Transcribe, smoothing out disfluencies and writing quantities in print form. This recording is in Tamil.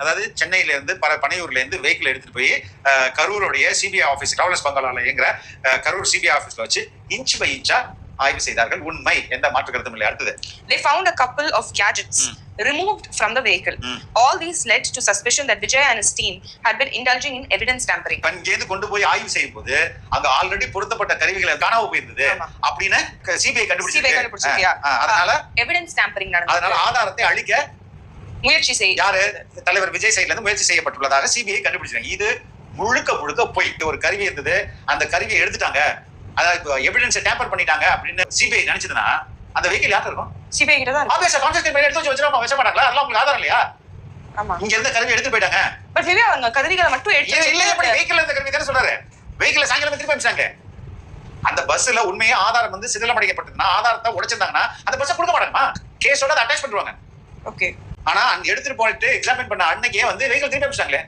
அதாவது சென்னையில இருந்து பனையூர்ல இருந்து வெஹிக்கிள் எடுத்துட்டு போய் கரூருடைய சிபிஐ ஆபீஸ் டிராவலர்ஸ் பங்களால இயங்குற கரூர் சிபிஐ ஆபீஸ்ல வச்சு இன்ச் பை இன்ச்சா ஆய்வு செய்தார்கள். உண்மை, எந்த மாற்று கருத்தும் இல்லை. அடுத்தது, they found a couple of gadgets removed from the vehicle. All these led to suspicion that Vijay and his team had been indulging in evidence tampering. இங்கேந்து கொண்டு போய் ஆய்வு செய்யும் போது அங்க ஆல்ரெடி பொருத்தப்பட்ட கருவிகளை காணாம போயிருந்தது அப்படின்னு சிபிஐ கண்டுபிடிச்சிருக்கு. அதனால எவிடன்ஸ் டேம்பரிங் நடந்தது. அதனால ஆதாரத்தை அழிக்க முயற்சி யாரு தலைவர் விஜய் சைடுல இருந்து முயற்சி செய்யப்பட்டுள்ளதாக சிபிஐ கண்டுபிடிச்சாங்க. இது முழுக்க போய் ஒரு கருவி இருந்தது, அந்த கருவியை எடுத்துட்டாங்க, அதாவது எவிடன்ஸ் டேம்பர் பண்ணிட்டாங்க அப்படின்னு சிபிஐ நினைச்சதுன்னா அந்த வெஹிக்கிள் யார்ட்ட இருக்கும்? சிபிஐ கிட்ட தான் இருக்கும். ஆபீஸ் கான்செப்ட் மேல எடுத்து வச்சிராம வச்ச மாட்டாங்களா? அதெல்லாம் உங்களுக்கு ஆதாரம் இல்லையா? ஆமா, இங்க இருந்த கருவி எடுத்து போயிட்டாங்க. பட் விவே அவங்க கருவிகளை மட்டும் எடுத்து இல்ல, எப்படி வெஹிக்கிள் இருந்த கருவி தான சொல்றாரு? வெஹிக்கிள் சாயங்காலம் திருப்பி அனுப்பிச்சாங்க. அந்த பஸ்ல உண்மையே ஆதாரம் வந்து சிதிலமடைக்கப்பட்டதுன்னா, ஆதாரத்தை உடைச்சிருந்தாங்கன்னா அந்த பஸ்ஸை கொடுக்க மாட்டாங்கமா, கேஸோட அதை அட்டாச் பண்ணுவாங்க. ஓகே. ஆனா அங்க எடுத்துட்டு போயிட்டு எக்ஸாமின் பண்ண அன்னைக்கே வந்து வெஹிக்கிள் திருப்பி அனுப்பிச்சாங்களே.